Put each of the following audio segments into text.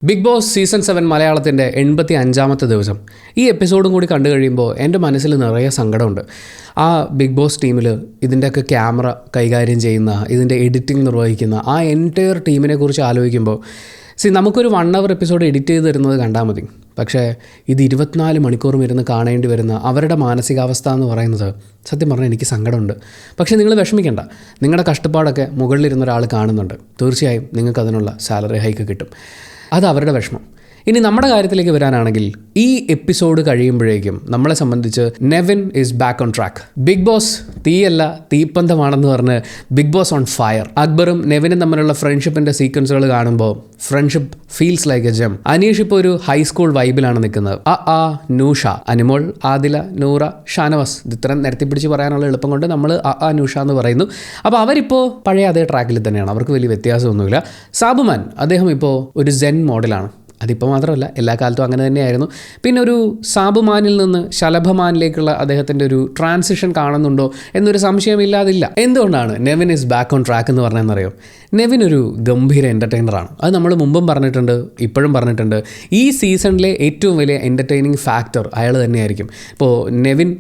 Big boss season 7 മലയാളത്തിൻ്റെ 85ാമത്തെ ദിവസം. ഈ എപ്പിസോഡും കൂടി കണ്ടു കഴിയുമ്പോൾ എൻ്റെ മനസ്സിൽ നിറയെ സങ്കടമുണ്ട്. ആ ബിഗ് ബോസ് ടീമിൽ ഇതിൻ്റെയൊക്കെ ക്യാമറ കൈകാര്യം ചെയ്യുന്ന, ഇതിൻ്റെ എഡിറ്റിംഗ് നിർവഹിക്കുന്ന ആ എൻറ്റയർ ടീമിനെ കുറിച്ച് ആലോചിക്കുമ്പോൾ നമുക്കൊരു 1 hour എപ്പിസോഡ് എഡിറ്റ് ചെയ്ത് തരുന്നത് കണ്ടാൽ മതി. പക്ഷേ ഇത് 24 മണിക്കൂറും ഇരുന്ന് കാണേണ്ടി വരുന്ന അവരുടെ മാനസികാവസ്ഥ എന്ന് പറയുന്നത് സത്യം പറഞ്ഞാൽ എനിക്ക് സങ്കടമുണ്ട്. പക്ഷേ നിങ്ങൾ വിഷമിക്കേണ്ട, നിങ്ങളുടെ കഷ്ടപ്പാടൊക്കെ മുകളിലിരുന്ന ഒരാൾ കാണുന്നുണ്ട്. തീർച്ചയായും നിങ്ങൾക്ക് അതിനുള്ള സാലറി ഹൈക്ക് കിട്ടും. അത് അവരുടെ വിഷമം. ഇനി നമ്മുടെ കാര്യത്തിലേക്ക് വരാനാണെങ്കിൽ ഈ എപ്പിസോഡ് കഴിയുമ്പോഴേക്കും നമ്മളെ സംബന്ധിച്ച് Nevin is back on track. Bigg Boss തീയല്ല തീപ്പന്തമാണെന്ന് പറഞ്ഞ് ബിഗ് ബോസ് ഓൺ ഫയർ. അക്ബറും നെവിനും തമ്മിലുള്ള ഫ്രണ്ട്ഷിപ്പിൻ്റെ സീക്വൻസുകൾ കാണുമ്പോൾ friendship feels like a gem. Aneesh ഇപ്പോൾ ഒരു ഹൈസ്കൂൾ വൈബിലാണ് നിൽക്കുന്നത്. നൂഷ, അനിമോൾ, ആദില, നൂറ, ഷാനവാസ്, ഇത്രയും നിരത്തിപ്പിടിച്ച് പറയാനുള്ള എളുപ്പം കൊണ്ട് നമ്മൾ നൂഷ എന്ന് പറയുന്നു. അപ്പോൾ അവരിപ്പോൾ പഴയ അതേ ട്രാക്കിൽ തന്നെയാണ്, അവർക്ക് വലിയ വ്യത്യാസമൊന്നുമില്ല. സാബുമാൻ, അദ്ദേഹം ഇപ്പോൾ ഒരു സെൻ മോഡലാണ്. അതിപ്പോൾ മാത്രമല്ല, എല്ലാ കാലത്തും അങ്ങനെ തന്നെയായിരുന്നു. പിന്നെ ഒരു സാബുമാനിൽ നിന്ന് ശലഭമാനിലേക്കുള്ള അദ്ദേഹത്തിൻ്റെ ഒരു ട്രാൻസിഷൻ കാണുന്നുണ്ടോ എന്നൊരു സംശയമില്ലാതില്ല. എന്തുകൊണ്ടാണ് Nevin is back on track എന്ന് പറഞ്ഞതെന്നറിയോ? നെവിൻ ഒരു ഗംഭീര എൻ്റർടൈനറാണ്. അത് നമ്മൾ മുമ്പും പറഞ്ഞിട്ടുണ്ട്, ഇപ്പോഴും പറഞ്ഞിട്ടുണ്ട്. ഈ സീസണിലെ ഏറ്റവും വലിയ എൻ്റർടൈനിങ് ഫാക്ടർ അയാൾ തന്നെയായിരിക്കും. ഇപ്പോൾ നെവിൻ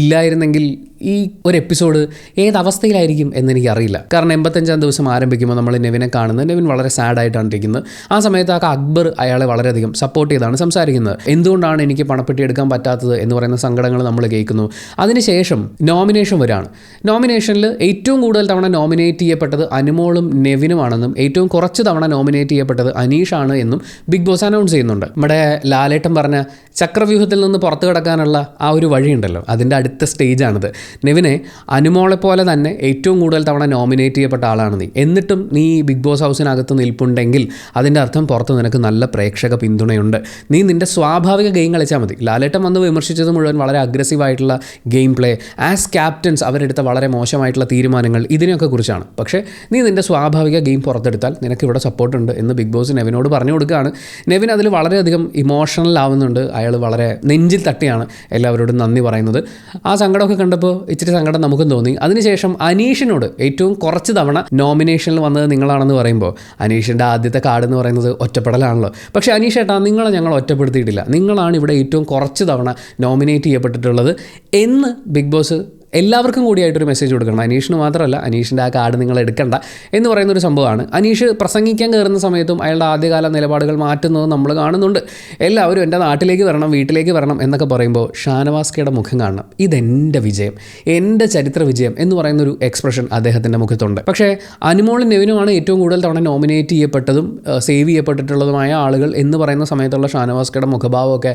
ഇല്ലായിരുന്നെങ്കിൽ ഈ ഒരു എപ്പിസോഡ് ഏതവസ്ഥയിലായിരിക്കും എന്നെനിക്കറിയില്ല. കാരണം 85ാം ദിവസം ആരംഭിക്കുമ്പോൾ നമ്മൾ നെവിനെ കാണുന്നത്, നെവിൻ വളരെ സാഡായിട്ടാണ് ഇരിക്കുന്നത്. ആ സമയത്ത് അക്ബർ അയാളെ വളരെയധികം സപ്പോർട്ട് ചെയ്താണ് സംസാരിക്കുന്നത്. എന്തുകൊണ്ടാണ് എനിക്ക് പണപ്പെട്ടി എടുക്കാൻ പറ്റാത്തത് എന്ന് പറയുന്ന സങ്കടങ്ങൾ നമ്മൾ കേൾക്കുന്നു. അതിനുശേഷം നോമിനേഷൻ വരികയാണ്. നോമിനേഷനിൽ ഏറ്റവും കൂടുതൽ തവണ നോമിനേറ്റ് ചെയ്യപ്പെട്ടത് അനുമോളും നെവിനുമാണെന്നും ഏറ്റവും കുറച്ച് തവണ നോമിനേറ്റ് ചെയ്യപ്പെട്ടത് അനീഷാണ് എന്നും ബിഗ് ബോസ് അനൗൺസ് ചെയ്യുന്നുണ്ട്. നമ്മുടെ ലാലേട്ടൻ പറഞ്ഞ ചക്രവ്യൂഹത്തിൽ നിന്ന് പുറത്തു കിടക്കാനുള്ള ആ ഒരു വഴിയുണ്ടല്ലോ, അതിൻ്റെ അടുത്ത സ്റ്റേജാണിത്. നെവിനെ അനുമോളെ പോലെ തന്നെ ഏറ്റവും കൂടുതൽ തവണ നോമിനേറ്റ് ചെയ്യപ്പെട്ട ആളാണ് നീ. എന്നിട്ടും നീ ബിഗ് ബോസ് ഹൗസിനകത്ത് നിൽപ്പുണ്ടെങ്കിൽ അതിൻ്റെ അർത്ഥം പുറത്ത് നിനക്ക് നല്ല പ്രേക്ഷക പിന്തുണയുണ്ട്. നീ നിൻ്റെ സ്വാഭാവിക ഗെയിം കളിച്ചാൽ മതി. ലാലേട്ടൻ വന്ന് വിമർശിച്ചത് മുഴുവൻ വളരെ അഗ്രസീവായിട്ടുള്ള ഗെയിം പ്ലേ, ആസ് ക്യാപ്റ്റൻസ് അവരെടുത്ത വളരെ മോശമായിട്ടുള്ള തീരുമാനങ്ങൾ, ഇതിനെയൊക്കെ കുറിച്ചാണ്. പക്ഷേ നീ നിൻ്റെ സ്വാഭാവിക ഗെയിം പുറത്തെടുത്താൽ നിനക്ക് ഇവിടെ സപ്പോർട്ടുണ്ട് എന്ന് ബിഗ് ബോസ് നെവിനോട് പറഞ്ഞു കൊടുക്കുകയാണ്. നെവിൻ അതിൽ വളരെയധികം ഇമോഷണൽ ആവുന്നുണ്ട്. അയാൾ വളരെ നെഞ്ചിൽ തട്ടിയാണ് എല്ലാവരോടും നന്ദി പറയുന്നത്. ആ സങ്കടമൊക്കെ കണ്ടപ്പോൾ ഇച്ചിരി സങ്കടം നമുക്കും തോന്നി. അതിനുശേഷം അനീഷിനോട് ഏറ്റവും കുറച്ച് തവണ നോമിനേഷനിൽ വന്നത് നിങ്ങളാണെന്ന് പറയുമ്പോൾ അനീഷിൻ്റെ ആദ്യത്തെ കാർഡ് എന്ന് പറയുന്നത് ഒറ്റപ്പെടലാണല്ലോ. പക്ഷേ അനീഷ് ഏട്ടാ, നിങ്ങളെ ഞങ്ങൾ ഒറ്റപ്പെടുത്തിയിട്ടില്ല, നിങ്ങളാണ് ഇവിടെ ഏറ്റവും കുറച്ച് തവണ നോമിനേറ്റ് ചെയ്യപ്പെട്ടിട്ടുള്ളത് എന്ന് ബിഗ് ബോസ് എല്ലാവർക്കും കൂടിയായിട്ടൊരു മെസ്സേജ് കൊടുക്കണം. അനീഷിന് മാത്രമല്ല, അനീഷിൻ്റെ ആ കാർഡ് നിങ്ങൾ എടുക്കണ്ട എന്ന് പറയുന്നൊരു സംഭവമാണ്. അനീഷ് പ്രസംഗിക്കാൻ കയറുന്ന സമയത്തും അയാളുടെ ആദ്യകാല നിലപാടുകൾ മാറ്റുന്നത് നമ്മൾ കാണുന്നുണ്ട്. എല്ലാവരും എൻ്റെ നാട്ടിലേക്ക് വരണം, വീട്ടിലേക്ക് വരണം എന്നൊക്കെ പറയുമ്പോൾ ഷാനവാസ്കയുടെ മുഖം കാണണം. ഇതെൻ്റെ വിജയം, എൻ്റെ ചരിത്ര വിജയം എന്ന് പറയുന്നൊരു എക്സ്പ്രഷൻ അദ്ദേഹത്തിൻ്റെ മുഖത്തുണ്ട്. പക്ഷേ അനുമോളും നെവിനുമാണ് ഏറ്റവും കൂടുതൽ തവണ നോമിനേറ്റ് ചെയ്യപ്പെട്ടതും സേവ് ചെയ്യപ്പെട്ടിട്ടുള്ളതുമായ ആളുകൾ എന്ന് പറയുന്ന സമയത്തുള്ള ഷാനവാസ്കയുടെ മുഖഭാവമൊക്കെ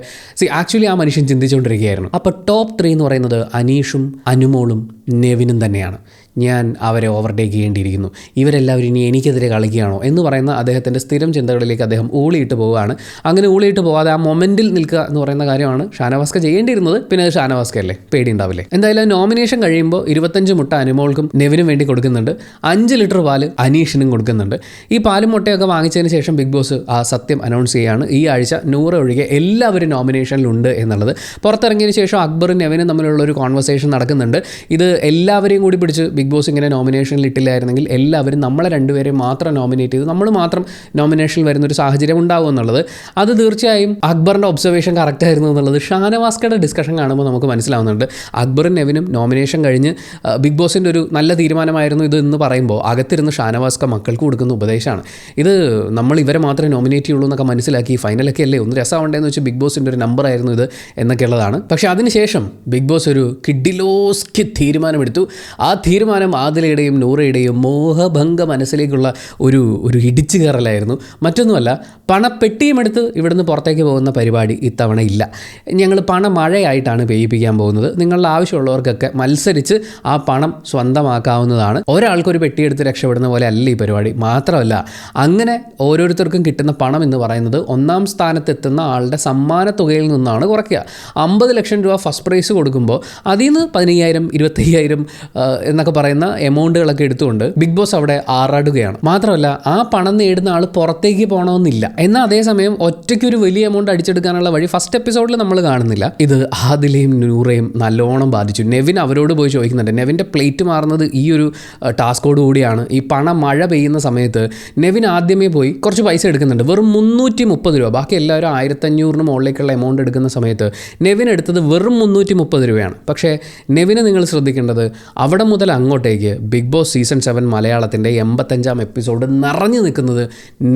ആക്ച്വലി ആ മനുഷ്യൻ ചിന്തിച്ചുകൊണ്ടിരിക്കുകയായിരുന്നു. അപ്പോൾ ടോപ്പ് 3 എന്ന് പറയുന്നത് അനീഷും അനുമോളും നെവിനും തന്നെയാണ്. ഞാൻ അവരെ ഓവർടേക്ക് ചെയ്യേണ്ടിയിരിക്കുന്നു, ഇവരെല്ലാവരും ഇനി എനിക്കെതിരെ കളിക്കുകയാണോ എന്ന് പറയുന്ന അദ്ദേഹത്തിൻ്റെ സ്ഥിരം ചിന്തകളിലേക്ക് അദ്ദേഹം ഊളിയിട്ട് പോവുകയാണ്. അങ്ങനെ ഊളിയിട്ട് പോകാതെ ആ മൊമെൻറ്റിൽ നിൽക്കുക എന്ന് പറയുന്ന കാര്യമാണ് ഷാനവാസ്ക ചെയ്യേണ്ടിയിരുന്നത്. പിന്നെ അത് ഷാനവാസ്കയല്ലേ, പേടിയുണ്ടാവില്ലേ? എന്തായാലും നോമിനേഷൻ കഴിയുമ്പോൾ 25 മുട്ട അനുമോൾക്കും നെവിനും വേണ്ടി കൊടുക്കുന്നുണ്ട്. 5 ലിറ്റർ പാല് അനീഷിനും കൊടുക്കുന്നുണ്ട്. ഈ പാലും മുട്ടയൊക്കെ വാങ്ങിച്ചതിന് ശേഷം ബിഗ് ബോസ് ആ സത്യം അനൗൺസ് ചെയ്യുകയാണ്. ഈ ആഴ്ച 100 ഒഴികെ എല്ലാവരും നോമിനേഷനിലുണ്ട് എന്നുള്ളത്. പുറത്തിറങ്ങിയതിന് ശേഷം അക്ബറും നെവിനും തമ്മിലുള്ള ഒരു കോൺവെർസേഷൻ നടക്കുന്നുണ്ട്. ഇത് എല്ലാവരെയും കൂടി പിടിച്ച് ബിഗ് ബോസ് ഇങ്ങനെ നോമിനേഷനിൽ ഇട്ടില്ലായിരുന്നെങ്കിൽ എല്ലാവരും നമ്മളെ രണ്ടുപേരെയും മാത്രം നോമിനേറ്റ് ചെയ്ത് നമ്മൾ മാത്രം നോമിനേഷനിൽ വരുന്നൊരു സാഹചര്യം ഉണ്ടാവും എന്നുള്ളത്. അത് തീർച്ചയായും അക്ബറിൻ്റെ ഒബ്സർവേഷൻ കറക്റ്റ് ആയിരുന്നു എന്നുള്ളത് ഷാനവാസ്കയുടെ ഡിസ്കഷൻ കാണുമ്പോൾ നമുക്ക് മനസ്സിലാവുന്നുണ്ട്. അക്ബറും നെവിനും നോമിനേഷൻ കഴിഞ്ഞ് ബിഗ് ബോസിൻ്റെ ഒരു നല്ല തീരുമാനമായിരുന്നു ഇത് എന്ന് പറയുമ്പോൾ അകത്തിരുന്ന് ഷാനവാസ്ക മക്കൾക്ക് കൊടുക്കുന്ന ഉപദേശമാണ്. ഇത് നമ്മൾ ഇവരെ മാത്രമേ നോമിനേറ്റ് ചെയ്യുള്ളൂ എന്നൊക്കെ മനസ്സിലാക്കി ഫൈനലൊക്കെ അല്ലേ ഒന്ന് രസമുണ്ടെന്ന് വെച്ച് ബിഗ് ബോസിൻ്റെ ഒരു നമ്പർ ആയിരുന്നു ഇത് എന്നൊക്കെയുള്ളതാണ്. പക്ഷേ അതിനുശേഷം ബിഗ് ബോസ് ഒരു കിഡിലോസ്കി തീരുമാനമെടുത്തു. ആ തീരുമാനം ആദിലയുടെയും നൂറയുടെയും മോഹഭംഗ മനസ്സിലേക്കുള്ള ഒരു ഇടിച്ചു കയറലായിരുന്നു. മറ്റൊന്നുമല്ല, പണപ്പെട്ടിയും എടുത്ത് ഇവിടുന്ന് പുറത്തേക്ക് പോകുന്ന പരിപാടി ഇത്തവണ ഇല്ല. ഞങ്ങൾ പണമഴയായിട്ടാണ് പെയ്യിപ്പിക്കാൻ പോകുന്നത്. നിങ്ങളുടെ ആവശ്യമുള്ളവർക്കൊക്കെ മത്സരിച്ച് ആ പണം സ്വന്തമാക്കാവുന്നതാണ്. ഒരാൾക്കൊരു പെട്ടിയെടുത്ത് രക്ഷപ്പെടുന്ന പോലെ അല്ല ഈ പരിപാടി. മാത്രമല്ല, അങ്ങനെ ഓരോരുത്തർക്കും കിട്ടുന്ന പണം എന്ന് പറയുന്നത് 1ാം സ്ഥാനത്തെത്തുന്ന ആളുടെ സമ്മാന തുകയിൽ നിന്നാണ് കുറയ്ക്കുക. 50 ലക്ഷം രൂപ ഫസ്റ്റ് പ്രൈസ് കൊടുക്കുമ്പോൾ അതിൽ നിന്ന് 15,000, 25,000 എന്നൊക്കെ പറയുന്ന എമൗണ്ടുകളൊക്കെ എടുത്തുകൊണ്ട് ബിഗ് ബോസ് അവിടെ ആറാടുകയാണ്. മാത്രമല്ല ആ പണം നേടുന്ന ആൾ പുറത്തേക്ക് പോകണമെന്നില്ല. എന്നാൽ അതേസമയം ഒറ്റയ്ക്ക് ഒരു വലിയ എമൗണ്ട് അടിച്ചെടുക്കാനുള്ള വഴി ഫസ്റ്റ് എപ്പിസോഡിൽ നമ്മൾ കാണുന്നില്ല. ഇത് ആദിലയും നൂറയും നല്ലോണം ബാധിച്ചു. നെവിൻ അവരോട് പോയി ചോദിക്കുന്നുണ്ട്. നെവിൻ്റെ പ്ലേറ്റ് മാറുന്നത് ഈ ഒരു ടാസ്കോട് കൂടിയാണ്. ഈ പണം മഴ പെയ്യുന്ന സമയത്ത് നെവിൻ ആദ്യമേ പോയി കുറച്ച് പൈസ എടുക്കുന്നുണ്ട്. വെറും 330 രൂപ. ബാക്കി എല്ലാവരും 1500 മുകളിലേക്കുള്ള എമൗണ്ട് എടുക്കുന്ന സമയത്ത് നെവിൻ എടുത്തത് വെറും 330 രൂപയാണ്. പക്ഷേ നെവിനെ നിങ്ങൾ ശ്രദ്ധിക്കേണ്ടത് അവിടെ മുതൽ അങ്ങോട്ടേക്ക് ബിഗ് ബോസ് സീസൺ 7 മലയാളത്തിൻ്റെ 85ാം എപ്പിസോഡ് നിറഞ്ഞു നിൽക്കുന്നത്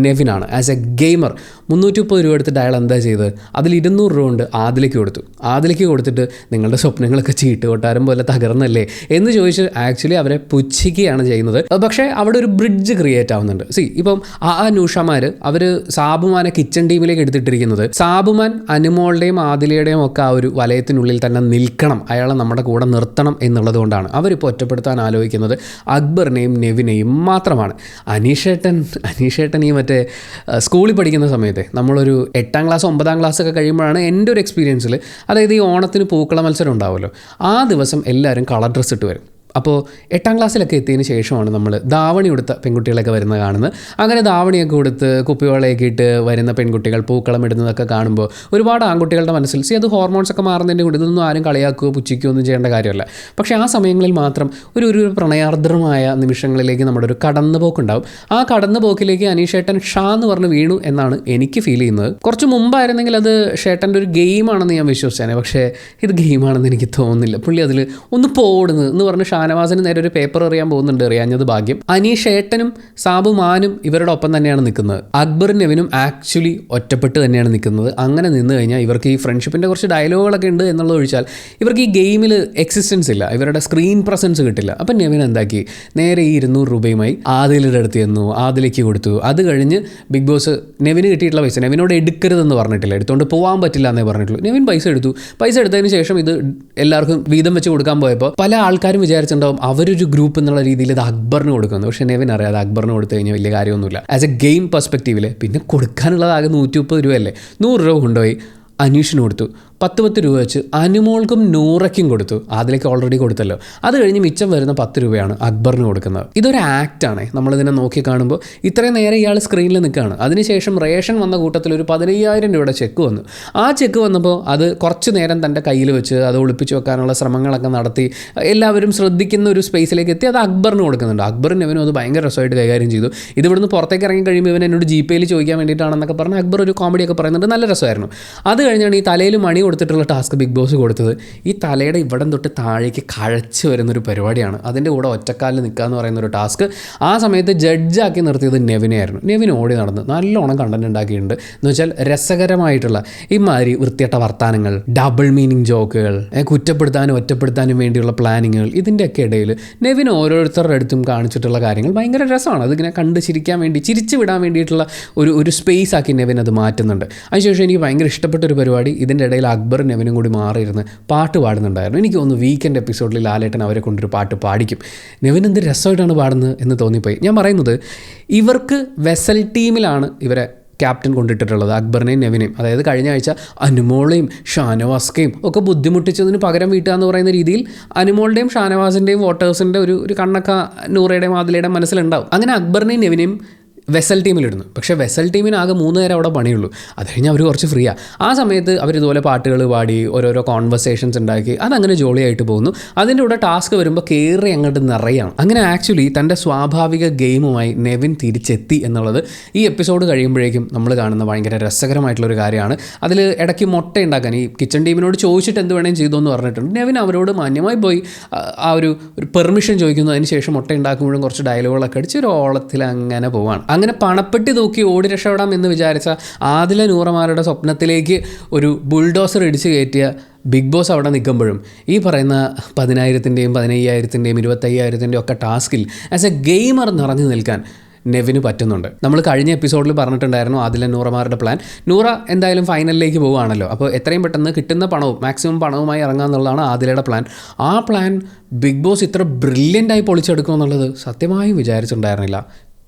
നെവിനാണ്. ആസ് എ ഗെയിമർ 330 രൂപ എടുത്തിട്ട് അയാൾ എന്താ ചെയ്തത്? അതിൽ 200 രൂപ കൊണ്ട് ആദിലേക്ക് കൊടുത്തു. ആദിലേക്ക് കൊടുത്തിട്ട് നിങ്ങളുടെ സ്വപ്നങ്ങളൊക്കെ ചീട്ട് കൊട്ടാരം പോലെ തകർന്നല്ലേ എന്ന് ചോദിച്ച് ആക്ച്വലി അവരെ പുച്ഛിക്കുകയാണ് ചെയ്യുന്നത്. പക്ഷേ അവിടെ ഒരു ബ്രിഡ്ജ് ക്രിയേറ്റ് ആവുന്നുണ്ട്. ഇപ്പം ആ നൂഷമാർ അവർ സാബുമാനെ കിച്ചൺ ടീമിലേക്ക് എടുത്തിട്ടിരിക്കുന്നത് സാബുമാൻ അനുമോളുടെയും ആദിലയുടെയും ഒക്കെ ആ ഒരു വലയത്തിനുള്ളിൽ തന്നെ നിൽക്കണം, അയാളെ നമ്മുടെ കൂടെ നിർത്തണം എന്നുള്ളത് കൊണ്ടാണ് അവരിപ്പോൾ ഒറ്റപ്പെടുത്താൻ ആലോചിക്കുന്നത് അക്ബറിനെയും നെവിനെയും മാത്രമാണ്. അനീഷേട്ടൻ ഈ മറ്റേ സ്കൂളിൽ പഠിക്കുന്ന സമയത്തെ നമ്മളൊരു 8ാം ക്ലാസ് 9ാം ക്ലാസ് ഒക്കെ കഴിയുമ്പോഴാണ് എൻ്റെ ഒരു എക്സ്പീരിയൻസിൽ, അതായത് ഈ ഓണത്തിന് പൂക്കള മത്സരം ഉണ്ടാവുമല്ലോ, ആ ദിവസം എല്ലാവരും കളർ ഡ്രസ്സ് ഇട്ട് വരും. അപ്പോൾ 8ാം ക്ലാസ്സിലൊക്കെ എത്തിയതിന് ശേഷമാണ് നമ്മൾ ധാവണി കൊടുത്ത പെൺകുട്ടികളൊക്കെ വരുന്നത് കാണുന്നത്. അങ്ങനെ ധാവണിയൊക്കെ കൊടുത്ത് കുപ്പിവളയൊക്കെ ഇട്ട് വരുന്ന പെൺകുട്ടികൾ പൂക്കളം ഇടുന്നതൊക്കെ കാണുമ്പോൾ ഒരുപാട് ആൺകുട്ടികളുടെ മനസ്സിൽ അത് ഹോർമോൺസ് ഒക്കെ മാറുന്നതിൻ്റെ കൂടി ഇതൊന്നും ആരും കളിയാക്കുകയോ പുച്ഛിക്കുകയോ ഒന്നും ചെയ്യേണ്ട കാര്യമല്ല. പക്ഷേ ആ സമയങ്ങളിൽ മാത്രം ഒരു പ്രണയാർദ്രമായ നിമിഷങ്ങളിലേക്ക് നമ്മുടെ ഒരു കടന്നുപോക്കുണ്ടാവും. ആ കടന്നുപോക്കിലേക്ക് അനീഷേട്ടൻ ഷാ എന്ന് പറഞ്ഞ് വീണു എന്നാണ് എനിക്ക് ഫീൽ ചെയ്യുന്നത്. കുറച്ച് മുമ്പായിരുന്നെങ്കിൽ അത് ഷേട്ടൻ്റെ ഒരു ഗെയിമാണെന്ന് ഞാൻ വിശ്വസിച്ചേനെ. പക്ഷേ ഇത് ഗെയിമാണെന്ന് എനിക്ക് തോന്നുന്നില്ല. പുള്ളി അതിൽ ഒന്ന് പോടുന്നത് എന്ന് പറഞ്ഞ് ഷാനവാസിന് നേരെ ഒരു പേപ്പർ എറിയാൻ പോകുന്നുണ്ട്. എറിയാഞ്ഞത് ഭാഗ്യം. അനീഷേട്ടനും സാബുമാനും ഇവരുടെ ഒപ്പം തന്നെയാണ് നിൽക്കുന്നത്. അക്ബറും നെവിനും ആക്ച്വലി ഒറ്റപ്പെട്ട് തന്നെയാണ് നിൽക്കുന്നത്. അങ്ങനെ നിന്ന് കഴിഞ്ഞാൽ ഇവർക്ക് ഈ ഫ്രണ്ട്ഷിപ്പിൻ്റെ കുറച്ച് ഡയലോഗുകളൊക്കെ ഉണ്ട് എന്നുള്ളത് ഒഴിച്ചാൽ ഇവർക്ക് ഈ ഗെയിമിൽ എക്സിസ്റ്റൻസ് ഇല്ല, ഇവരുടെ സ്ക്രീൻ പ്രസൻസ് കിട്ടില്ല. അപ്പം നെവിൻ എന്താക്കി, നേരെ ഈ 200 രൂപയുമായി ആദിലയുടെ അടുത്ത് ചെന്നു, ആദിലേക്ക് കൊടുത്തു. അത് കഴിഞ്ഞ് ബിഗ് ബോസ് നെവിന് കിട്ടിയിട്ടുള്ള പൈസ നെവിനോട് എടുക്കരുതെന്ന് പറഞ്ഞിട്ടില്ല, എടുത്തുകൊണ്ട് പോകാൻ പറ്റില്ല എന്നേ പറഞ്ഞിട്ടുള്ളൂ. നെവിൻ പൈസ എടുത്തു. പൈസ എടുത്തതിന് ശേഷം ഇത് എല്ലാവർക്കും വീതം വെച്ച് കൊടുക്കാൻ പോയപ്പോൾ പല ആൾക്കാരും വിചാരിച്ചിട്ടുണ്ടാവും അവരൊരു ഗ്രൂപ്പ് എന്നുള്ള രീതിയിൽ ഇത് അക്ബറിന് കൊടുക്കുന്നു. പക്ഷേ നെവിൻ അറിയാതെ അക്ബറിന് കൊടുത്തു കഴിഞ്ഞാൽ വലിയ കാര്യമൊന്നുമില്ല. ആസ് എ ഗെയിം പെർസ്പെക്റ്റീവിൽ പിന്നെ കൊടുക്കാനുള്ളത് ആകെ 130 രൂപയല്ലേ. 100 രൂപ കൊണ്ടുപോയി അനീഷിന് കൊടുത്തു. 10 രൂപ വെച്ച് അനുമോൾക്കും നൂറയ്ക്കും കൊടുത്തു. അതിലേക്ക് ഓൾറെഡി കൊടുത്തല്ലോ. അത് കഴിഞ്ഞ് മിച്ചം വരുന്ന 10 രൂപയാണ് അക്ബറിന് കൊടുക്കുന്നത്. ഇതൊരു ആക്റ്റാണ്. നമ്മളിതിനെ നോക്കി കാണുമ്പോൾ ഇത്രയും നേരം ഇയാൾ സ്ക്രീനിൽ നിൽക്കുകയാണ്. അതിനുശേഷം റേഷൻ വന്ന കൂട്ടത്തിൽ ഒരു 15,000 രൂപയുടെ ചെക്ക് വന്നു. ആ ചെക്ക് വന്നപ്പോൾ അത് കുറച്ച് നേരം തൻ്റെ കയ്യിൽ വെച്ച് അത് ഒളിപ്പിച്ച് വെക്കാനുള്ള ശ്രമങ്ങളൊക്കെ നടത്തി എല്ലാവരും ശ്രദ്ധിക്കുന്ന ഒരു സ്പേസിലേക്ക് എത്തി അത് അക്ബറിന് കൊടുക്കുന്നുണ്ട്. അക്ബറിന് ഇവനും അത് ഭയങ്കര രസമായിട്ട് കൈകാര്യം ചെയ്തു. ഇത് ഇവിടുന്ന് പുറത്തേക്ക് ഇറങ്ങി കഴിയുമ്പോൾ ഇവൻ എന്നോട് GPayയിൽ ചോദിക്കാൻ വേണ്ടിയിട്ടാണെന്നൊക്കെ പറഞ്ഞ് അക്ബർ ഒരു കോമഡിയൊക്കെ പറയുന്നുണ്ട്. നല്ല രസമായിരുന്നു. അത് കഴിഞ്ഞാണ് ഈ തലയിൽ മണി കൊടുത്തിട്ടുള്ള ടാസ്ക് ബിഗ് ബോസ് കൊടുത്തത്. ഈ തലയുടെ ഇവിടം തൊട്ട് താഴേക്ക് കഴച്ച് വരുന്നൊരു പരിപാടിയാണ്. അതിൻ്റെ കൂടെ ഒറ്റക്കാലിൽ നിൽക്കുക എന്ന് പറയുന്നൊരു ടാസ്ക്. ആ സമയത്ത് ജഡ്ജാക്കി നിർത്തിയത് നെവിനെയായിരുന്നു. നെവിൻ ഓടി നടന്ന് നല്ലോണം കണ്ടന്റ് ഉണ്ടാക്കിയിട്ടുണ്ട്. എന്ന് വെച്ചാൽ രസകരമായിട്ടുള്ള ഇമാതിരി വൃത്തിയട്ട വർത്താനങ്ങൾ, ഡബിൾ മീനിങ് ജോക്കുകൾ, കുറ്റപ്പെടുത്താനും ഒറ്റപ്പെടുത്താനും വേണ്ടിയുള്ള പ്ലാനിങ്ങുകൾ, ഇതിൻ്റെയൊക്കെ ഇടയിൽ നെവിൻ ഓരോരുത്തരുടെ അടുത്തും കാണിച്ചിട്ടുള്ള കാര്യങ്ങൾ ഭയങ്കര രസമാണ്. അതിങ്ങനെ കണ്ട് ചിരിക്കാൻ വേണ്ടി, ചിരിച്ചു വിടാൻ വേണ്ടിയിട്ടുള്ള ഒരു സ്പേസ് ആക്കി നെവിൻ അത് മാറ്റുന്നുണ്ട്. അതിനുശേഷം എനിക്ക് ഭയങ്കര ഇഷ്ടപ്പെട്ടൊരു പരിപാടി, ഇതിൻ്റെ ഇടയിൽ അക്ബറും നെവിനും കൂടി മാറിയിരുന്ന് പാട്ട് പാടുന്നുണ്ടായിരുന്നു. എനിക്ക് തോന്നുന്നു വീക്കെൻഡ് എപ്പിസോഡിൽ ലാലേട്ടൻ അവരെ കൊണ്ടൊരു പാട്ട് പാടിക്കും. നെവിൻ എന്ത് രസമായിട്ടാണ് പാടുന്നത് എന്ന് തോന്നിപ്പോയി. ഞാൻ പറയുന്നത് ഇവർക്ക് വെസൽ ടീമിലാണ് ഇവരെ ക്യാപ്റ്റൻ കൊണ്ടിട്ടുള്ളത്, അക്ബറിനെയും നെവിനെയും. അതായത് കഴിഞ്ഞ ആഴ്ച അനുമോളെയും ഷാനവാസ്കയും ഒക്കെ ബുദ്ധിമുട്ടിച്ചതിന് പകരം വീട്ടുക എന്ന് പറയുന്ന രീതിയിൽ അനുമോളുടെയും ഷാനവാസിൻ്റെയും വോട്ടേഴ്സിൻ്റെ ഒരു കണ്ണക്ക നൂറയുടെയും ആദിലയുടെയും മനസ്സിലുണ്ടാവും. അങ്ങനെ അക്ബറിനെയും നെവിനെയും വെസൽ ടീമിലിടുന്നു. പക്ഷേ വെസൽ ടീമിന് ആകെ 3 നേരം അവിടെ പണിയുള്ളൂ. അത് കഴിഞ്ഞ് അവർ കുറച്ച് ഫ്രീ ആണ്. ആ സമയത്ത് അവർ ഇതുപോലെ പാട്ടുകൾ പാടി ഓരോരോ കോൺവെർസേഷൻസ് ഉണ്ടാക്കി അതങ്ങനെ ജോളിയായിട്ട് പോകുന്നു. അതിൻ്റെ കൂടെ ടാസ്ക് വരുമ്പോൾ കയറി അങ്ങോട്ട് നിറയാണ്. അങ്ങനെ ആക്ച്വലി തൻ്റെ സ്വാഭാവിക ഗെയിമുമായി നെവിൻ തിരിച്ചെത്തി എന്നുള്ളത് ഈ എപ്പിസോഡ് കഴിയുമ്പോഴേക്കും നമ്മൾ കാണുന്ന ഭയങ്കര രസകരമായിട്ടുള്ളൊരു കാര്യമാണ്. അതിൽ ഇടയ്ക്ക് മുട്ട ഉണ്ടാക്കാൻ ഈ കിച്ചൺ ടീമിനോട് ചോദിച്ചിട്ട് എന്ത് വേണേലും ചെയ്തു എന്ന് പറഞ്ഞിട്ടുണ്ട്. നെവിൻ അവരോട് മാന്യമായി പോയി ആ ഒരു പെർമിഷൻ ചോദിക്കുന്നു. അതിന് ശേഷം മുട്ട ഉണ്ടാക്കുമ്പോഴും കുറച്ച് ഡയലോഗുകളൊക്കെ അടിച്ച് ഒരു ഓളത്തിൽ അങ്ങനെ പോവാണ്. അങ്ങനെ പണപ്പെട്ടി തൂക്കി ഓടി രക്ഷപ്പെടാം എന്ന് വിചാരിച്ച ആദില നൂറമാരുടെ സ്വപ്നത്തിലേക്ക് ഒരു ബുൾഡോസർ ഇടിച്ച് കയറ്റിയ ബിഗ് ബോസ് അവിടെ നിൽക്കുമ്പോഴും ഈ പറയുന്ന 10,000-ൻ്റെയും 15,000-ൻ്റെയും 25,000-ൻ്റെയും ഒക്കെ ടാസ്കിൽ ആസ് എ ഗെയിമർ നിറഞ്ഞു നിൽക്കാൻ നെവിന് പറ്റുന്നുണ്ട്. നമ്മൾ കഴിഞ്ഞ എപ്പിസോഡിൽ പറഞ്ഞിട്ടുണ്ടായിരുന്നു ആദില നൂറമാരുടെ പ്ലാൻ. നൂറ എന്തായാലും ഫൈനലിലേക്ക് പോവുകയാണല്ലോ. അപ്പോൾ എത്രയും പെട്ടെന്ന് കിട്ടുന്ന പണവും മാക്സിമം പണവുമായി ഇറങ്ങുക എന്നുള്ളതാണ് ആദിലയുടെ പ്ലാൻ. ആ പ്ലാൻ ബിഗ് ബോസ് ഇത്ര ബ്രില്യൻ്റായി പൊളിച്ചെടുക്കുമെന്നുള്ളത് സത്യമായും വിചാരിച്ചിട്ടുണ്ടായിരുന്നില്ല.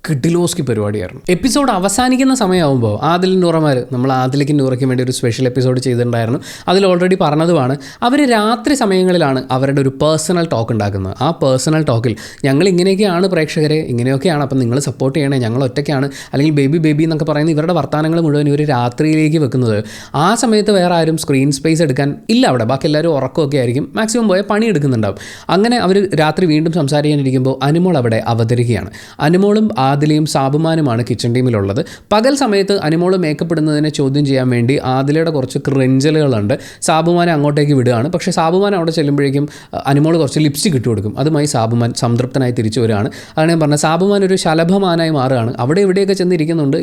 കിഡിലോസ്കി പരിപാടിയായിരുന്നു. എപ്പിസോഡ് അവസാനിക്കുന്ന സമയമാകുമ്പോൾ ആദിൽ നൂറമാർ നമ്മൾ ആദിലേക്ക് നൂറയ്ക്ക് വേണ്ടി ഒരു സ്പെഷ്യൽ എപ്പിസോഡ് ചെയ്തിട്ടുണ്ടായിരുന്നു. അതിൽ ഓൾറെഡി പറഞ്ഞതുമാണ്, അവർ രാത്രി സമയങ്ങളിലാണ് അവരുടെ ഒരു പേഴ്സണൽ ടോക്ക് ഉണ്ടാക്കുന്നത്. ആ പേഴ്സണൽ ടോക്കിൽ ഞങ്ങൾ ഇങ്ങനെയൊക്കെയാണ് പ്രേക്ഷകരെ, ഇങ്ങനെയൊക്കെയാണ്, അപ്പം നിങ്ങൾ സപ്പോർട്ട് ചെയ്യണേ, ഞങ്ങൾ ഒറ്റയ്ക്കാണ്, അല്ലെങ്കിൽ ബേബി എന്നൊക്കെ പറയുന്ന ഇവരുടെ വർത്തമാനങ്ങൾ മുഴുവൻ ഇവർ രാത്രിയിലേക്ക് വെക്കുന്നത്. ആ സമയത്ത് വേറെ ആരും സ്ക്രീൻ സ്പേസ് എടുക്കാൻ ഇല്ല അവിടെ, ബാക്കി എല്ലാവരും ഉറക്കമൊക്കെ ആയിരിക്കും, മാക്സിമം പോയാൽ പണി എടുക്കുന്നുണ്ടാവും. അങ്ങനെ അവർ രാത്രി വീണ്ടും സംസാരിക്കാനിരിക്കുമ്പോൾ അനുമോൾ അവിടെ അവതരിക്കുകയാണ്. അനുമോളും ആദിലയും സാബുമാനുമാണ് കിച്ചൺ ടീമിലുള്ളത്. പകൽ സമയത്ത് അനുമോൾ മേക്കപ്പ് ഇടുന്നതിനെ ചോദ്യം ചെയ്യാൻ വേണ്ടി ആദിലയുടെ കുറച്ച് ക്രിഞ്ചലുകളുണ്ട്. സാബുമാനെ അങ്ങോട്ടേക്ക് വിടുകയാണ്. പക്ഷേ സാബുമാൻ അവിടെ ചെല്ലുമ്പോഴേക്കും അനുമോൾ കുറച്ച് ലിപ്സ്റ്റിക് ഇട്ട് കൊടുക്കും. അതുമായി സാബുമാൻ സംതൃപ്തനായി തിരിച്ചു വരികയാണ്. അതാണ് ഞാൻ പറഞ്ഞത്, സാബുമാൻ ഒരു ശലഭമാനായി മാറുകയാണ്. അവിടെ ഇവിടെയൊക്കെ ചെന്ന്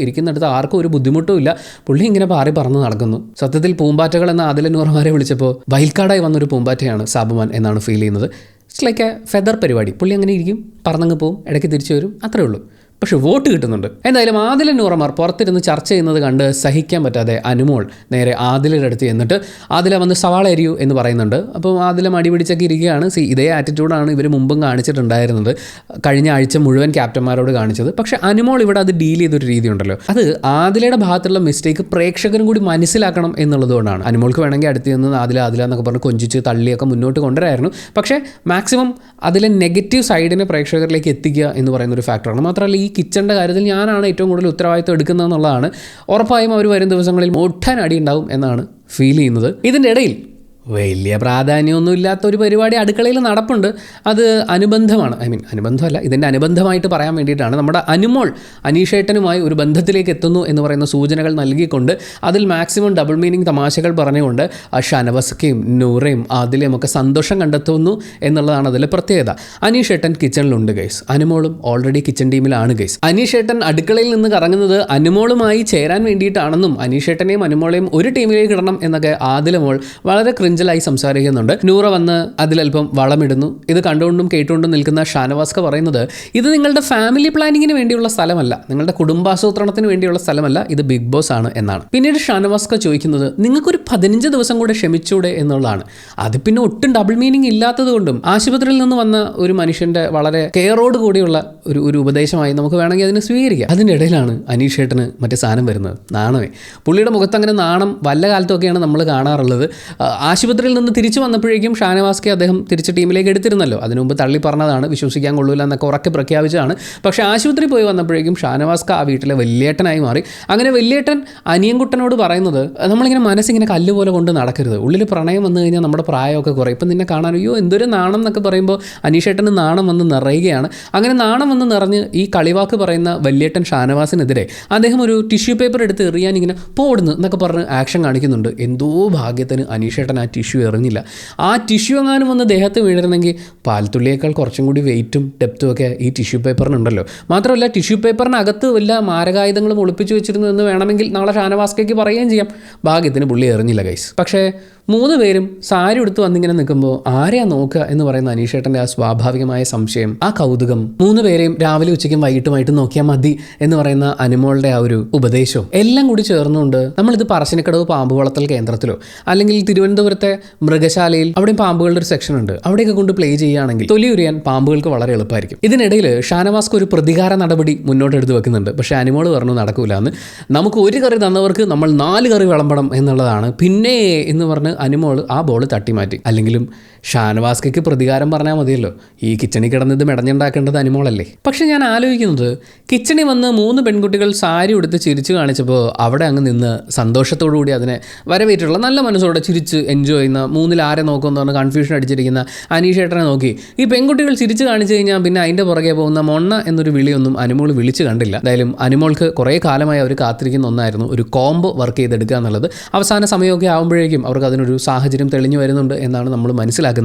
ഇരിക്കുന്നിടത്ത് ആർക്കും ഒരു ബുദ്ധിമുട്ടും ഇല്ല. പുള്ളി ഇങ്ങനെ പാറി പറന്ന് നടക്കുന്നു. സത്യത്തിൽ പൂമ്പാറ്റകൾ എന്ന ആദില നൂറമാരെ വിളിച്ചപ്പോൾ വൈൽഡ്കാർഡായി വന്നൊരു പൂമ്പാറ്റയാണ് സാബുമാൻ എന്നാണ് ഫീൽ ചെയ്യുന്നത്. ഇറ്റ്സ് ലൈക്ക് എ ഫെദർ പരിപാടി. പുള്ളി അങ്ങനെ ഇരിക്കും, പറന്നങ്ങ് പോവും, ഇടയ്ക്ക് തിരിച്ചു വരും, അത്രേ ഉള്ളൂ. പക്ഷെ വോട്ട് കിട്ടുന്നുണ്ട്. എന്തായാലും ആദില നൂറമാർ പുറത്തിരുന്ന് ചർച്ച ചെയ്യുന്നത് കണ്ട് സഹിക്കാൻ പറ്റാതെ അനുമോൾ നേരെ ആദിലയുടെ അടുത്ത് ചെന്നിട്ട് ആദില വന്ന് സവാള അരിയൂ എന്ന് പറയുന്നുണ്ട്. അപ്പോൾ ആദില മടി പിടിച്ചൊക്കെ ഇരിക്കുകയാണ്. ഇതേ ആറ്റിറ്റ്യൂഡാണ് ഇവർ മുമ്പും കാണിച്ചിട്ടുണ്ടായിരുന്നത്, കഴിഞ്ഞ ആഴ്ച മുഴുവൻ ക്യാപ്റ്റന്മാരോട് കാണിച്ചത്. പക്ഷേ അനുമോൾ ഇവിടെ അത് ഡീൽ ചെയ്തൊരു രീതി ഉണ്ടല്ലോ, അത് ആദിലയുടെ ഭാഗത്തുള്ള മിസ്റ്റേക്ക് പ്രേക്ഷകരും കൂടി മനസ്സിലാക്കണം എന്നുള്ളതുകൊണ്ടാണ്. അനുമോൾക്ക് വേണമെങ്കിൽ അടുത്ത് നിന്ന് ആദില എന്നൊക്കെ പറഞ്ഞ് കൊഞ്ചിച്ച് തള്ളിയൊക്കെ മുന്നോട്ട് കൊണ്ടുവരായിരുന്നു. പക്ഷേ മാക്സിമം അതിലെ നെഗറ്റീവ് സൈഡിനെ പ്രേക്ഷകരിലേക്ക് എത്തിക്കുക എന്ന് പറയുന്നൊരു ഫാക്ടറാണ്. മാത്രമല്ല ഈ കിച്ചണിൻ്റെ കാര്യത്തിൽ ഞാനാണ് ഏറ്റവും കൂടുതൽ ഉത്തരവാദിത്വം എടുക്കുന്നതെന്നുള്ളതാണ്. ഉറപ്പായും അവർ വരും ദിവസങ്ങളിൽ ഒട്ടാൻ അടി ഉണ്ടാവും എന്നാണ് ഫീൽ ചെയ്യുന്നത്. ഇതിൻ്റെ ഇടയിൽ വലിയ പ്രാധാന്യമൊന്നും ഇല്ലാത്ത ഒരു പരിപാടി അടുക്കളയിൽ നടപ്പുണ്ട്. അത് അനുബന്ധമാണ്, അനുബന്ധമല്ല, ഇതിൻ്റെ അനുബന്ധമായിട്ട് പറയാൻ വേണ്ടിയിട്ടാണ്. നമ്മുടെ അനുമോൾ അനീഷേട്ടനുമായി ഒരു ബന്ധത്തിലേക്ക് എത്തുന്നു എന്ന് പറയുന്ന സൂചനകൾ നൽകിക്കൊണ്ട് അതിൽ മാക്സിമം ഡബിൾ മീനിങ് തമാശകൾ പറഞ്ഞുകൊണ്ട് ഷനവസ്കയും നൂറയും ആദിലയും ഒക്കെ സന്തോഷം കണ്ടെത്തുന്നു എന്നുള്ളതാണ് അതിലെ പ്രത്യേകത. അനീഷേട്ടൻ കിച്ചണിലുണ്ട് ഗൈസ്, അനുമോളും ഓൾറെഡി കിച്ചൺ ടീമിലാണ് ഗൈസ്. അനീഷേട്ടൻ അടുക്കളയിൽ നിന്ന് കറങ്ങുന്നത് അനുമോളുമായി ചേരാൻ വേണ്ടിയിട്ടാണെന്നും അനീഷേട്ടനെയും അനുമോളെയും ഒരു ടീമിലേക്ക് ഇടണം എന്നൊക്കെ ആദിലമോൾ വളരെ ായി സംസാരിക്കുന്നുണ്ട്. നൂറ വന്ന് അതിലൽപ്പം വളമിടുന്നു. ഇത് കണ്ടുകൊണ്ടും കേട്ടുകൊണ്ടും നിൽക്കുന്ന ഷാനവാസ്ക പറയുന്നത്, ഇത് നിങ്ങളുടെ ഫാമിലി പ്ലാനിങ്ങിന് വേണ്ടിയുള്ള സ്ഥലമല്ല, നിങ്ങളുടെ കുടുംബാസൂത്രണത്തിന് വേണ്ടിയുള്ള സ്ഥലമല്ല, ഇത് ബിഗ് ബോസ് ആണ് എന്നാണ്. പിന്നീട് ഷാനവാസ്ക ചോദിക്കുന്നത്, നിങ്ങൾക്കൊരു 15 ദിവസം കൂടെ ക്ഷമിച്ചൂടെ എന്നുള്ളതാണ്. അത് പിന്നെ ഒട്ടും ഡബിൾ മീനിങ് ഇല്ലാത്തത് കൊണ്ടും ആശുപത്രിയിൽ നിന്ന് വന്ന ഒരു മനുഷ്യന്റെ വളരെ കെയറോട് കൂടിയുള്ള ഒരു ഉപദേശമായി നമുക്ക് വേണമെങ്കിൽ അതിനെ സ്വീകരിക്കാം. അതിൻ്റെ ഇടയിലാണ് അനീഷേട്ടന് മറ്റേ സാധനം വരുന്നത്, നാണമേ. പുള്ളിയുടെ മുഖത്ത് അങ്ങനെ നാണം വല്ല കാലത്തൊക്കെയാണ് നമ്മൾ കാണാറുള്ളത്. ആശുപത്രിയിൽ നിന്ന് തിരിച്ചു വന്നപ്പോഴേക്കും ഷാനവാസ്കെ അദ്ദേഹം തിരിച്ച് ടീമിലേക്ക് എടുത്തിരുന്നല്ലോ. അതിനു മുമ്പ് തള്ളി പറഞ്ഞതാണ്, വിശ്വസിക്കാൻ കൊള്ളൂല എന്നൊക്കെ ഉറക്കെ പ്രഖ്യാപിച്ചതാണ്. പക്ഷേ ആശുപത്രി പോയി വന്നപ്പോഴേക്കും ഷാനവാസ്ക ആ വീട്ടിലെ വലിയേട്ടനായി മാറി. അങ്ങനെ വലിയേട്ടൻ അനിയൻകുട്ടനോട് പറയുന്നത്, നമ്മളിങ്ങനെ മനസ്സിങ്ങനെ കല്ല് പോലെ കൊണ്ട് നടക്കരുത്, ഉള്ളിൽ പ്രണയം വന്നു കഴിഞ്ഞാൽ നമ്മുടെ പ്രായമൊക്കെ കുറയും, ഇപ്പം നിന്നെ കാണാൻ അയ്യോ എന്തൊരു നാണം എന്നൊക്കെ പറയുമ്പോൾ അനീഷേട്ടന് നാണം വന്ന് നിറയുകയാണ്. അങ്ങനെ നാണം വന്ന് നിറഞ്ഞ് ഈ കളിവാക്ക് പറയുന്ന വലിയേട്ടൻ ഷാനവാസിനെതിരെ അദ്ദേഹം ഒരു ടിഷ്യൂ പേപ്പർ എടുത്ത് എറിയാൻ ഇങ്ങനെ പോടുന്നു എന്നൊക്കെ പറഞ്ഞ് ആക്ഷൻ കാണിക്കുന്നുണ്ട്. എന്തോ ഭാഗ്യത്തിന് അനീഷേട്ടൻ ആ ടിഷ്യൂ എറിഞ്ഞില്ല. ആ ടിഷ്യൂ എങ്ങാനും വന്ന് ദേഹത്ത് വീണിരുന്നെങ്കിൽ പാൽത്തുള്ളിയേക്കാൾ കുറച്ചും കൂടി വെയിറ്റും ഡെപ്തും ഒക്കെ ഈ ടിഷ്യൂ പേപ്പറിനുണ്ടല്ലോ. മാത്രമല്ല ടിഷ്യൂ പേപ്പറിനകത്ത് വല്ല മാരകായുധങ്ങളും ഒളിപ്പിച്ച് വെച്ചിരുന്നു എന്ന് വേണമെങ്കിൽ നാളെ ഷാനവാസ്കയ്ക്ക് പറയുകയും ചെയ്യാം. ഭാഗ്യത്തിന് പുള്ളി എറിഞ്ഞില്ല ഗൈസ്. പക്ഷേ 3 പേരും സാരി എടുത്ത് വന്നിങ്ങനെ നിൽക്കുമ്പോൾ ആരെയാ നോക്കുക എന്ന് പറയുന്ന അനീഷേട്ടൻ്റെ ആ സ്വാഭാവികമായ സംശയം, ആ കൗതുകം, 3 പേരെയും രാവിലെ ഉച്ചയ്ക്കും വൈകിട്ടുമായിട്ട് നോക്കിയാൽ മതി എന്ന് പറയുന്ന അനുമോളുടെ ആ ഒരു ഉപദേശവും എല്ലാം കൂടി ചേർന്നുകൊണ്ട് നമ്മളിത് പറശ്ശിനിക്കടവ് പാമ്പ് വളർത്തൽ കേന്ദ്രത്തിലോ അല്ലെങ്കിൽ തിരുവനന്തപുരത്തെ മൃഗശാലയിൽ അവിടെയും പാമ്പുകളുടെ ഒരു സെക്ഷൻ ഉണ്ട്, അവിടെയൊക്കെ കൊണ്ട് പ്ലേ ചെയ്യുകയാണെങ്കിൽ തൊലി ഉരിയാൻ പാമ്പുകൾക്ക് വളരെ എളുപ്പമായിരിക്കും. ഇതിനിടയിൽ ഷാനവാസ്ക് ഒരു പ്രതികാര നടപടി മുന്നോട്ടെടുത്ത് വെക്കുന്നുണ്ട്. പക്ഷേ അനുമോൾ പറഞ്ഞു നടക്കൂല എന്ന്. നമുക്ക് ഒരു കറി തന്നവർക്ക് നമ്മൾ 4 കറി വിളമ്പണം എന്നുള്ളതാണ്. പിന്നെ എന്ന് പറഞ്ഞ് അനുമോൾ ആ ബോൾ തട്ടിമാറ്റി. അല്ലെങ്കിലും ഷാനവാസ്കയ്ക്ക് പ്രതികാരം പറഞ്ഞാൽ മതിയല്ലോ, ഈ കിച്ചണിൽ കിടന്നത് മെടഞ്ഞുണ്ടാക്കേണ്ടത് അനുമോളല്ലേ. പക്ഷെ ഞാൻ ആലോചിക്കുന്നത്, കിച്ചണിൽ വന്ന് 3 പെൺകുട്ടികൾ സാരി ഉടുത്ത് ചിരിച്ചു കാണിച്ചപ്പോൾ അവിടെ അങ്ങ് നിന്ന് സന്തോഷത്തോടുകൂടി അതിനെ വരവേറ്റുള്ള നല്ല മനസ്സോടെ ചിരിച്ച് എൻജോയ് ചെയ്യുന്ന 3-ൽ ആരെ നോക്കുമെന്ന് പറഞ്ഞ് കൺഫ്യൂഷൻ അടിച്ചിരിക്കുന്ന അനീഷേട്ടനെ നോക്കി ഈ പെൺകുട്ടികൾ ചിരിച്ചു കാണിച്ചു കഴിഞ്ഞാൽ പിന്നെ അതിൻ്റെ പുറകെ പോകുന്ന മൊണ്ണ എന്നൊരു വിളിയൊന്നും അനുമോൾ വിളിച്ചു കണ്ടില്ല. എന്തായാലും അനുമോൾക്ക് കുറേ കാലമായി അവർ കാത്തിരിക്കുന്ന ഒന്നായിരുന്നു ഒരു കോംബോ വർക്ക് ചെയ്തെടുക്കുക എന്നുള്ളത്. അവസാന സമയമൊക്കെ ആകുമ്പോഴേക്കും അവർക്ക് അതിനൊരു സാഹചര്യം തെളിഞ്ഞു വരുന്നുണ്ട് എന്നാണ് നമ്മൾ മനസ്സിലാക്കുന്നത്.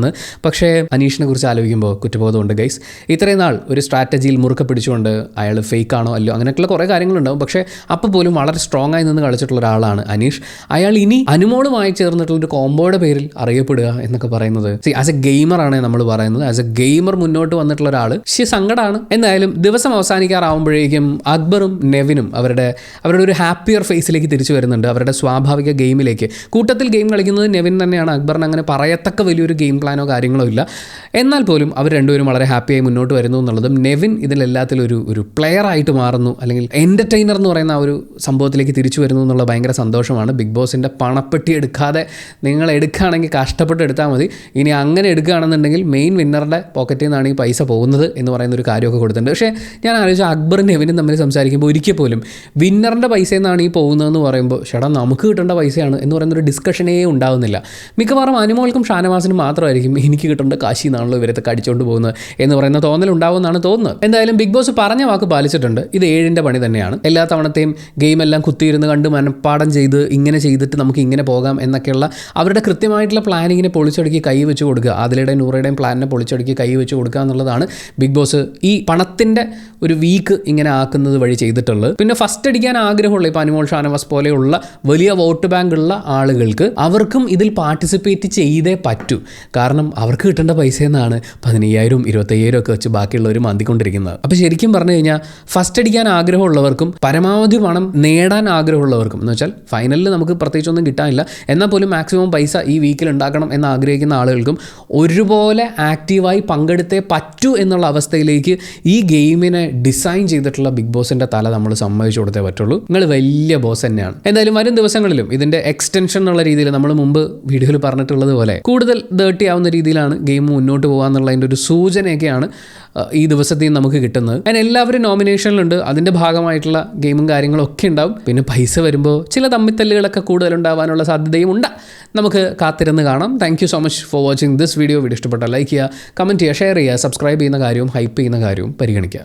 പക്ഷേ അനീഷിനെ കുറിച്ച് ആലോചിക്കുമ്പോൾ കുറ്റബോധമുണ്ട് ഗൈസ്. ഇത്രയും നാൾ ഒരു സ്ട്രാറ്റജിയിൽ മുറുക്കെ പിടിച്ചുകൊണ്ട് അയാൾ ഫേക്ക് ആണോ അല്ലോ അങ്ങനെയൊക്കെയുള്ള കുറേ കാര്യങ്ങളുണ്ടാവും. പക്ഷേ അപ്പോൾ പോലും വളരെ സ്ട്രോങ് ആയി നിന്ന് കളിച്ചിട്ടുള്ള ഒരാളാണ് അനീഷ്. അയാൾ ഇനി അനുമോളുമായി ചേർന്നിട്ടുള്ളൊരു കോംബോയുടെ പേരിൽ അറിയപ്പെടുക എന്നൊക്കെ പറയുന്നത് ആസ് എ ഗെയിമറാണ് നമ്മൾ പറയുന്നത്. ആസ് എ ഗെയിമർ മുന്നോട്ട് വന്നിട്ടുള്ള ഒരാൾ സങ്കടമാണ്. എന്തായാലും ദിവസം അവസാനിക്കാറാവുമ്പോഴേക്കും അക്ബറും നെവിനും അവരുടെ ഒരു ഹാപ്പിയർ ഫേസിലേക്ക് തിരിച്ചു വരുന്നുണ്ട്, അവരുടെ സ്വാഭാവിക ഗെയിമിലേക്ക്. കൂട്ടത്തിൽ ഗെയിം കളിക്കുന്നത് നെവിൻ തന്നെയാണ്. അക്ബറിന് അങ്ങനെ പറയത്തക്ക വലിയൊരു ഗെയിം ഗെയിം പ്ലാനോ കാര്യങ്ങളോ ഇല്ല. എന്നാൽ പോലും അവർ രണ്ടുപേരും വളരെ ഹാപ്പിയായി മുന്നോട്ട് വരുന്നു എന്നുള്ളതും നെവിൻ ഇതിലെല്ലാത്തിലും ഒരു പ്ലെയർ ആയിട്ട് മാറുന്നു, അല്ലെങ്കിൽ എൻ്റർടൈനർ എന്ന് പറയുന്ന ആ ഒരു സംഭവത്തിലേക്ക് തിരിച്ചു വരുന്നു എന്നുള്ള ഭയങ്കര സന്തോഷമാണ്. ബിഗ് ബോസിൻ്റെ പണപ്പെട്ടി എടുക്കാതെ നിങ്ങൾ എടുക്കുകയാണെങ്കിൽ കഷ്ടപ്പെട്ട് എടുത്താൽ മതി. ഇനി അങ്ങനെ എടുക്കുകയാണെന്നുണ്ടെങ്കിൽ മെയിൻ വിന്നറുടെ പോക്കറ്റിൽ നിന്നാണ് ഈ പൈസ പോകുന്നത് എന്ന് പറയുന്ന ഒരു കാര്യമൊക്കെ കൊടുത്തിട്ടുണ്ട്. പക്ഷേ ഞാൻ ആലോചിച്ച അക്ബറും നെവിനും തമ്മിൽ സംസാരിക്കുമ്പോൾ ഒരിക്കൽ പോലും വിന്നറിൻ്റെ പൈസയിൽ നിന്നാണ് ഈ പോകുന്നതെന്ന് പറയുമ്പോൾ ചേട്ടാ നമുക്ക് കിട്ടേണ്ട പൈസയാണ് എന്ന് പറയുന്നൊരു ഡിസ്കഷനേ ഉണ്ടാകുന്നില്ല. മിക്കവാറും അനുമോൾക്കും ഷാനവാസിനും മാത്രമായിരിക്കും എനിക്ക് കിട്ടേണ്ട കാശി എന്നാണല്ലോ ഇവരത്തെ കടിച്ചുകൊണ്ട് പോകുന്നത് എന്ന് പറയുന്ന തോന്നലുണ്ടാവുമെന്നാണ് തോന്നുന്നത്. എന്തായാലും ബിഗ് ബോസ് പറഞ്ഞ വാക്ക് പാലിച്ചിട്ടുണ്ട്. ഇത് 7ന്റെ പണി തന്നെയാണ്. എല്ലാ തവണത്തെയും ഗെയിമെല്ലാം കുത്തിയിരുന്ന് കണ്ട് മനപ്പാഠം ചെയ്ത് ഇങ്ങനെ ചെയ്തിട്ട് നമുക്ക് ഇങ്ങനെ പോകാം എന്നൊക്കെയുള്ള അവരുടെ കൃത്യമായിട്ടുള്ള പ്ലാനിങ്ങിനെ പൊളിച്ചടുക്കി കൈ വെച്ച് കൊടുക്കുക. അതിലൂടെ നൂറയുടെയും പ്ലാനിനെ പൊളിച്ചടുക്കി കൈ വെച്ച് കൊടുക്കുക എന്നുള്ളതാണ് ബിഗ് ബോസ് ഈ പണത്തിൻ്റെ ഒരു വീക്ക് ഇങ്ങനെ ആക്കുന്നത് വഴി ചെയ്തിട്ടുള്ളത്. പിന്നെ ഫസ്റ്റ് അടിക്കാൻ ആഗ്രഹമുള്ള ഇപ്പോൾ അനുമോൾ ഷാനവാസ് പോലെയുള്ള വലിയ വോട്ട് ബാങ്ക് ഉള്ള ആളുകൾക്ക് അവർക്കും ഇതിൽ പാർട്ടിസിപ്പേറ്റ് ചെയ്തേ പറ്റൂ. കാരണം അവർക്ക് കിട്ടേണ്ട പൈസ എന്നാണ് 15,000 25,000 ഒക്കെ വെച്ച് ബാക്കിയുള്ളവർ മന്തിക്കൊണ്ടിരിക്കുന്നത്. അപ്പോൾ ശരിക്കും പറഞ്ഞു കഴിഞ്ഞാൽ ഫസ്റ്റ് അടിക്കാൻ ആഗ്രഹമുള്ളവർക്കും പരമാവധി പണം നേടാൻ ആഗ്രഹമുള്ളവർക്കും എന്ന് വെച്ചാൽ ഫൈനലിൽ നമുക്ക് പ്രത്യേകിച്ചൊന്നും കിട്ടാനില്ല, എന്നാൽ പോലും മാക്സിമം പൈസ ഈ വീക്കിൽ ഉണ്ടാക്കണം എന്ന് ആഗ്രഹിക്കുന്ന ആളുകൾക്കും ഒരുപോലെ ആക്റ്റീവായി പങ്കെടുത്തേ പറ്റൂ എന്നുള്ള അവസ്ഥയിലേക്ക് ഈ ഗെയിമിനെ ഡിസൈൻ ചെയ്തിട്ടുള്ള ബിഗ് ബോസിൻ്റെ തല നമ്മൾ സമ്മതിച്ചു കൊടുത്തേ പറ്റുള്ളൂ. നിങ്ങൾ വലിയ ബോസ് തന്നെയാണ്. എന്തായാലും വരും ദിവസങ്ങളിലും ഇതിൻ്റെ എക്സ്റ്റൻഷൻ എന്നുള്ള രീതിയിൽ നമ്മൾ മുമ്പ് വീഡിയോയിൽ പറഞ്ഞിട്ടുള്ളത് പോലെ കൂടുതൽ ഡേർട്ടി ആവുന്ന രീതിയിലാണ് ഗെയിം മുന്നോട്ട് പോകാമെന്നുള്ളതിൻ്റെ ഒരു സൂചനയൊക്കെയാണ് ഈ ദിവസത്തെയും നമുക്ക് കിട്ടുന്നത്. അതിന് എല്ലാവരും നോമിനേഷനിലുണ്ട്. അതിൻ്റെ ഭാഗമായിട്ടുള്ള ഗെയിമും കാര്യങ്ങളും ഒക്കെ ഉണ്ടാവും. പിന്നെ പൈസ വരുമ്പോൾ ചില തമ്മിത്തല്ലുകളൊക്കെ കൂടുതലുണ്ടാവാനുള്ള സാധ്യതയും ഉണ്ട്. നമുക്ക് കാത്തിരുന്ന് കാണാം. Thank you so much for watching this video. Video ഇഷ്ടപ്പെട്ടാൽ ലൈക്ക് ചെയ്യുക, കമൻറ്റ് ചെയ്യുക, ഷെയർ ചെയ്യുക, സബ്സ്ക്രൈബ് ചെയ്യുന്ന കാര്യവും ഹൈപ്പ് ചെയ്യുന്ന കാര്യവും പരിഗണിക്കുക.